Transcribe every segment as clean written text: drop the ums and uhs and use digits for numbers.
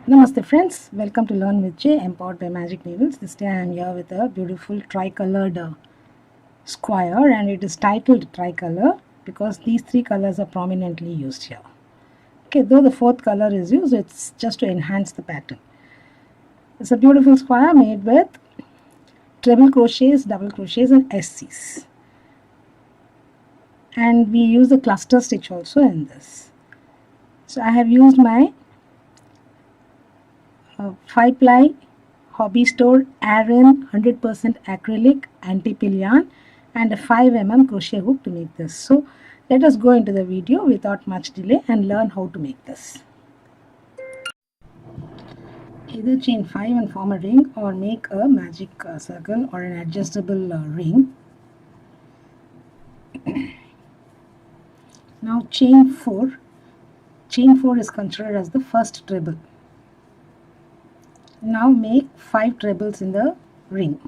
Namaste friends, welcome to Learn with J, empowered by Magic Needles. This day I am here with a beautiful tricolored square, and it is titled Tricolor because these three colors are prominently used here. Okay, though the fourth color is used, it's just to enhance the pattern. It's a beautiful square made with treble crochets, double crochets and SCs. And we use the cluster stitch also in this. So I have used my 5-ply hobby store Aran 100% acrylic anti-pill yarn and a 5 mm crochet hook to make this. So let us go into the video without much delay and learn how to make this. Either chain 5 and form a ring or make a magic circle or an adjustable ring. Now chain 4. Chain 4 is considered as the first treble. Now make 5 trebles in the ring.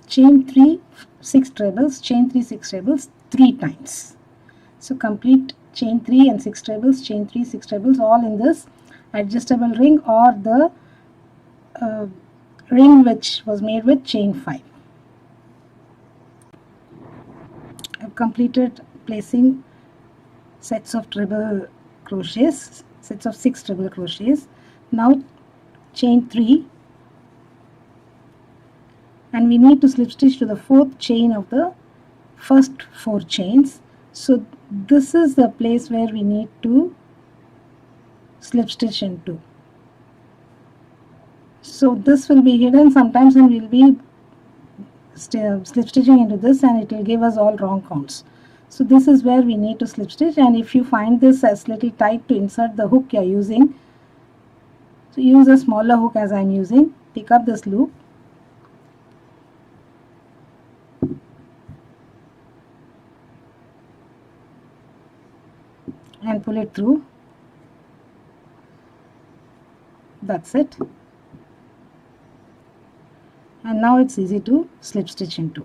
Chain 3 6 trebles, chain 3 6 trebles 3 times. So complete chain 3 and 6 trebles, chain 3 6 trebles all in this adjustable ring or the ring which was made with chain 5. I've completed placing sets of treble crochets, sets of 6 treble crochets. Now chain 3, and we need to slip stitch to the 4th chain of the first 4 chains. So this is the place where we need to slip stitch into. So this will be hidden sometimes, and we'll be slip stitching into this and it will give us all wrong counts. So this is where we need to slip stitch, and if you find this as little tight to insert the hook you are using, so use a smaller hook as I am using. Pick up this loop and pull it through. That's it. And now it's easy to slip stitch into.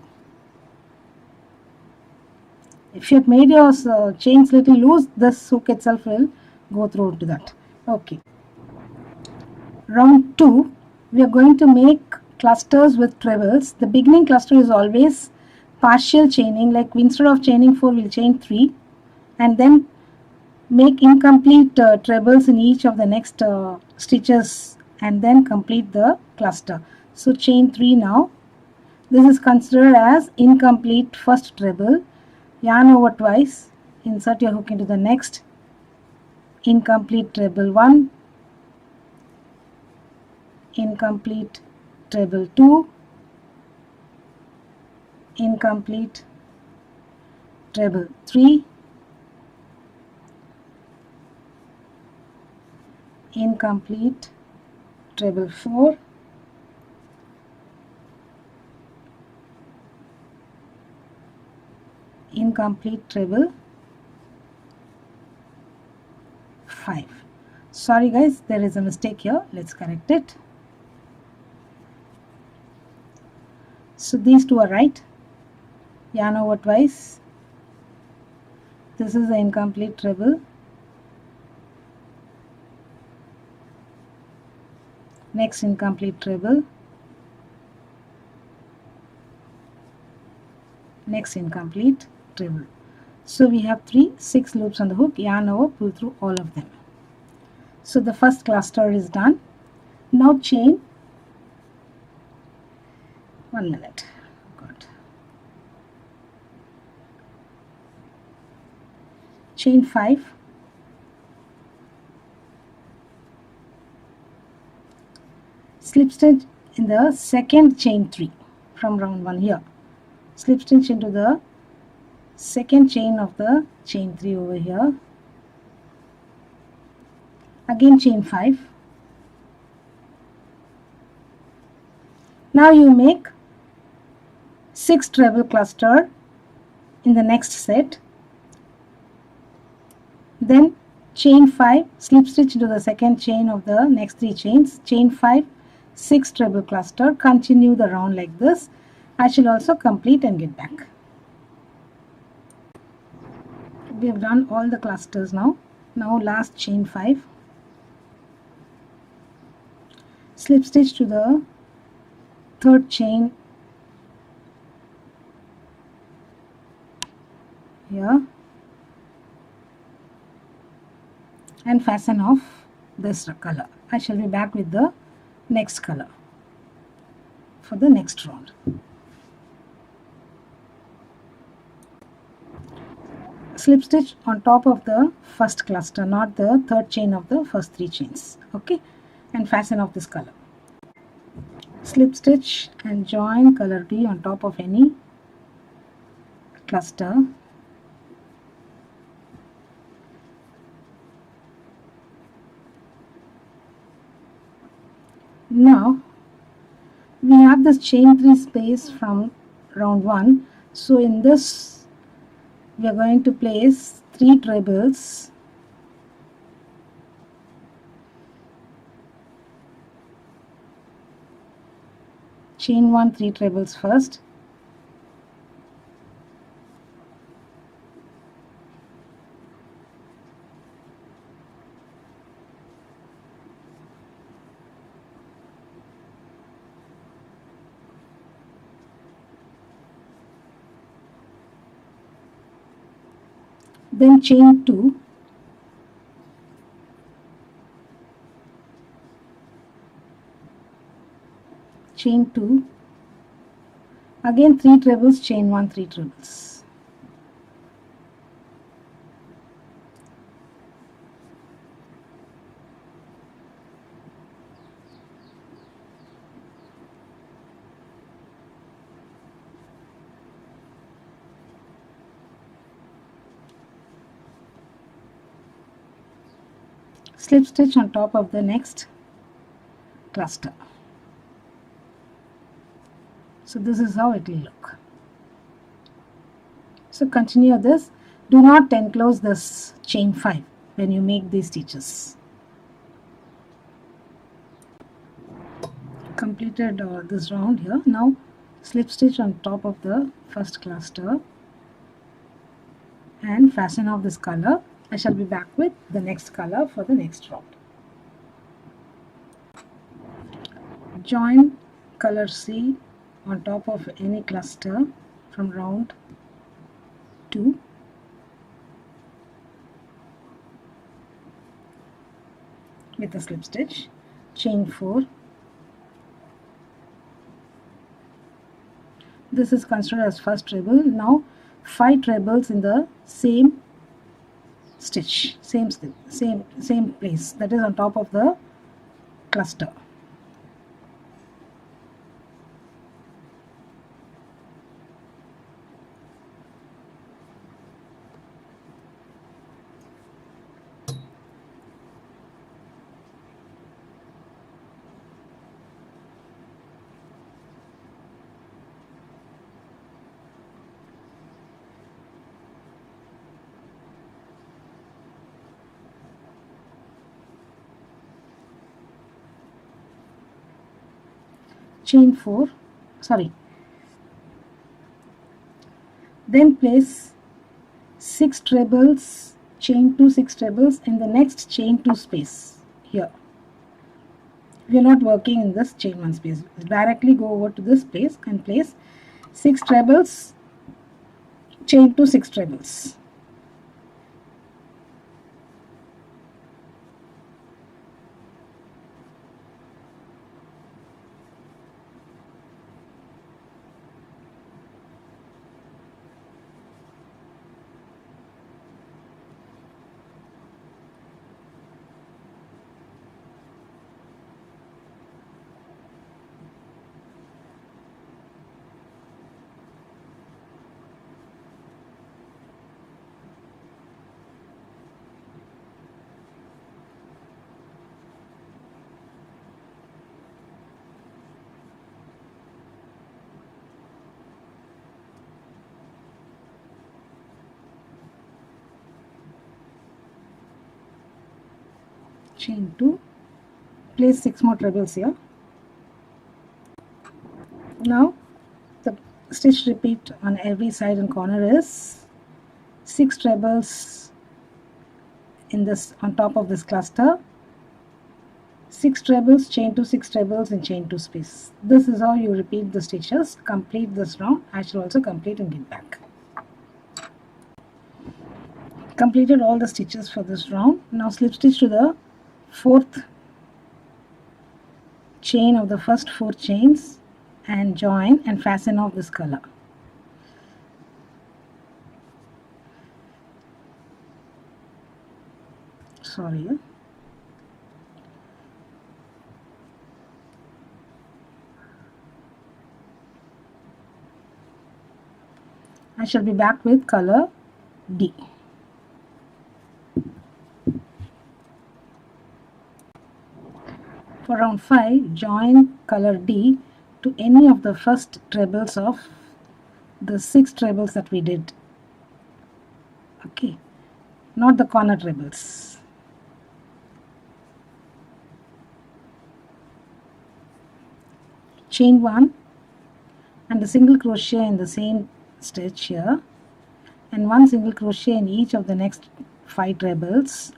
If you have made your chains little loose, this hook itself will go through to that. Okay. Round 2, we are going to make clusters with trebles. The beginning cluster is always partial chaining, like instead of chaining 4, we'll chain 3 and then make incomplete trebles in each of the next stitches and then complete the cluster. So chain 3 now. This is considered as incomplete first treble. Yarn over twice, insert your hook into the next incomplete treble 1, incomplete treble 2, incomplete treble 3, incomplete treble 4, incomplete treble 5. Sorry guys, there is a mistake here. Let's correct it. So these two are right. Yarn over twice. This is the incomplete treble. Next incomplete treble. Next incomplete treble. So we have 6 loops on the hook. Yarn over, pull through all of them. So the first cluster is done. Now chain 1 minute. Good. Chain 5. Slip stitch in the second chain 3 from round 1 here. Slip stitch into the second chain of the chain 3 over here. Again chain 5. Now you make 6 treble cluster in the next set, then chain 5, slip stitch into the second chain of the next 3 chains, chain 5, 6 treble cluster, continue the round like this. I shall also complete and get back. We have done all the clusters now. Now last chain 5, slip stitch to the third chain here and fasten off this color. I shall be back with the next color for the next round. Slip stitch on top of the first cluster, not the third chain of the first 3 chains, okay, and fasten off this color. Slip stitch and join color B on top of any cluster. Now we have this chain 3 space from round 1, so in this we are going to place 3 trebles, chain 1 3 trebles first, then chain 2, chain 2, again 3 trebles, chain 1 3 trebles, slip stitch on top of the next cluster. So this is how it will look. So continue this. Do not enclose this chain 5 when you make these stitches. Completed this round here. Now slip stitch on top of the first cluster and fasten off this color. I shall be back with the next color for the next round. Join color C on top of any cluster from round 2. With a slip stitch, chain 4. This is considered as first treble. Now 5 trebles in the same stitch, same place, that is on top of the cluster. Chain 4, then place 6 trebles, chain 2 6 trebles in the next chain 2 space here. We are not working in this chain 1 space. Directly go over to this space and place 6 trebles, chain 2 6 trebles. chain 2, place 6 more trebles here. Now the stitch repeat on every side and corner is 6 trebles in this on top of this cluster, 6 trebles, chain 2, 6 trebles and chain 2 space. This is how you repeat the stitches. Complete this round. I shall also complete and get back. Completed all the stitches for this round. Now slip stitch to the 4th chain of the first 4 chains and join and fasten off this color. Sorry. I shall be back with color D. For round 5, join color D to any of the first trebles of the 6 trebles that we did. Okay, not the corner trebles. Chain 1 and a single crochet in the same stitch here, and 1 single crochet in each of the next 5 trebles.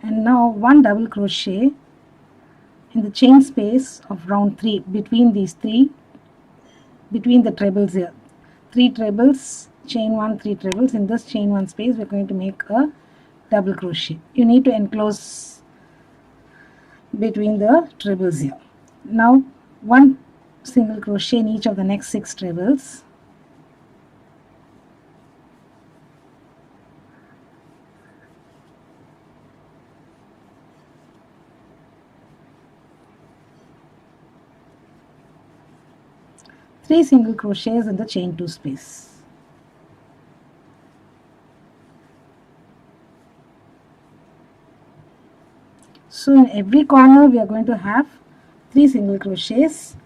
And now 1 double crochet in the chain space of round 3 between these 3, between the trebles here. 3 trebles, chain 1, 3 trebles. In this chain 1 space we are going to make a double crochet. You need to enclose between the trebles here. Now 1 single crochet in each of the next 6 trebles. Three single crochets in the chain 2 space. So in every corner we are going to have 3 single crochets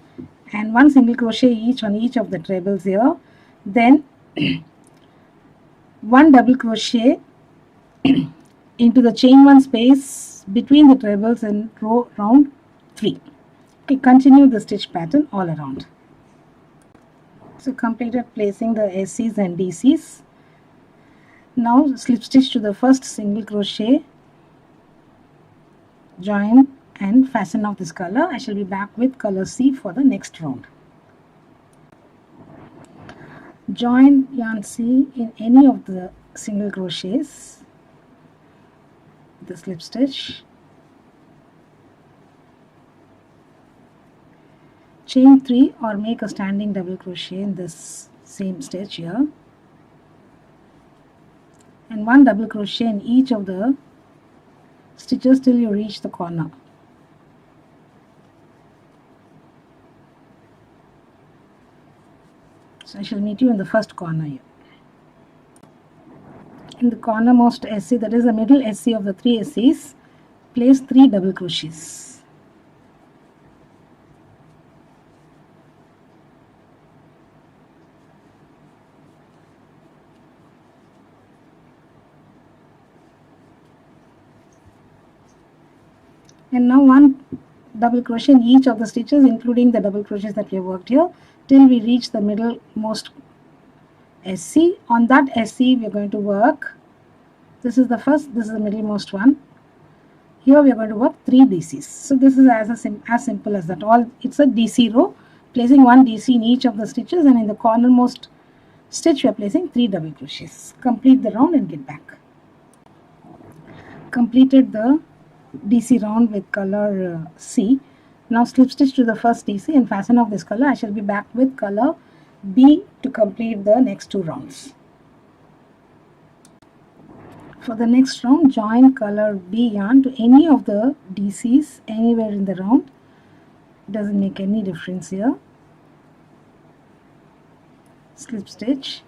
and 1 single crochet each on each of the trebles here. Then 1 double crochet into the chain 1 space between the trebles in round 3. Okay, continue the stitch pattern all around. So completed placing the SCs and DCs. Now slip stitch to the first single crochet, join and fasten off this color. I shall be back with color C for the next round. Join yarn C in any of the single crochets with the slip stitch. Chain 3 or make a standing double crochet in this same stitch here, and 1 double crochet in each of the stitches till you reach the corner. So I shall meet you in the first corner here. In the cornermost SC, that is the middle SC of the 3 SCs, place 3 double crochets. And now 1 double crochet in each of the stitches, including the double crochets that we have worked here, till we reach the middlemost SC. On that SC we are going to work, this is the first, this is the middlemost one. Here we are going to work 3 DCs. So this is as simple as that. All it's a DC row, placing 1 DC in each of the stitches, and in the cornermost stitch we are placing 3 double crochets. Complete the round and get back. Completed the DC round with color C. Now slip stitch to the first DC and fasten off this color. I shall be back with color B to complete the next 2 rounds. For the next round, join color B yarn to any of the DCs anywhere in the round. It doesn't make any difference here. Slip stitch.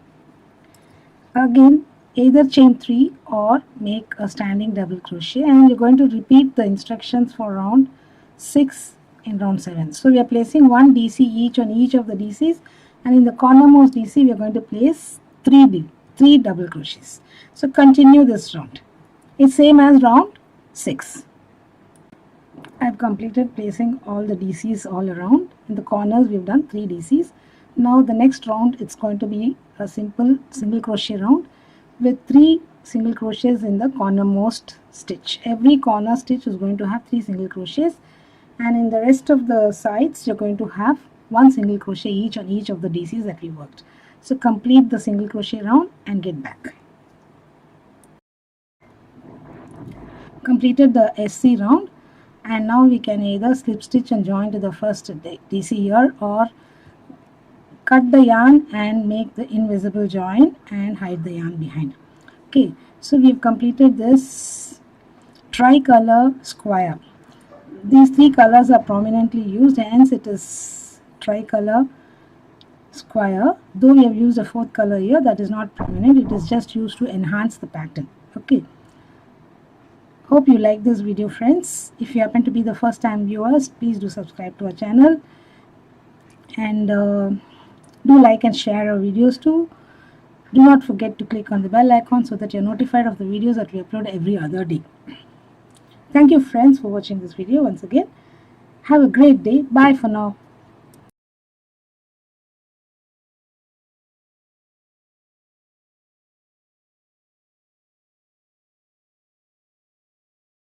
Again, either chain 3 or make a standing double crochet, and you're going to repeat the instructions for round 6 in round 7. So we are placing 1 DC each on each of the DCs, and in the cornermost DC we are going to place 3 double crochets. So continue this round. It's same as round 6. I've completed placing all the DCs all around. In the corners we've done 3 DCs. Now the next round, it's going to be a simple single crochet round with 3 single crochets in the cornermost stitch. Every corner stitch is going to have 3 single crochets, and in the rest of the sides you're going to have 1 single crochet each on each of the DCs that we worked. So complete the single crochet round and get back. Completed the SC round, and now we can either slip stitch and join to the first DC here, or cut the yarn and make the invisible join and hide the yarn behind. Okay, so we've completed this tricolor square. These 3 colors are prominently used, hence it is tricolor square. Though we have used a 4th color here, that is not prominent, it is just used to enhance the pattern. Okay, hope you like this video, friends. If you happen to be the first time viewers, please do subscribe to our channel, and do like and share our videos too. Do not forget to click on the bell icon so that you're notified of the videos that we upload every other day. Thank you, friends, for watching this video once again. Have a great day. Bye for now.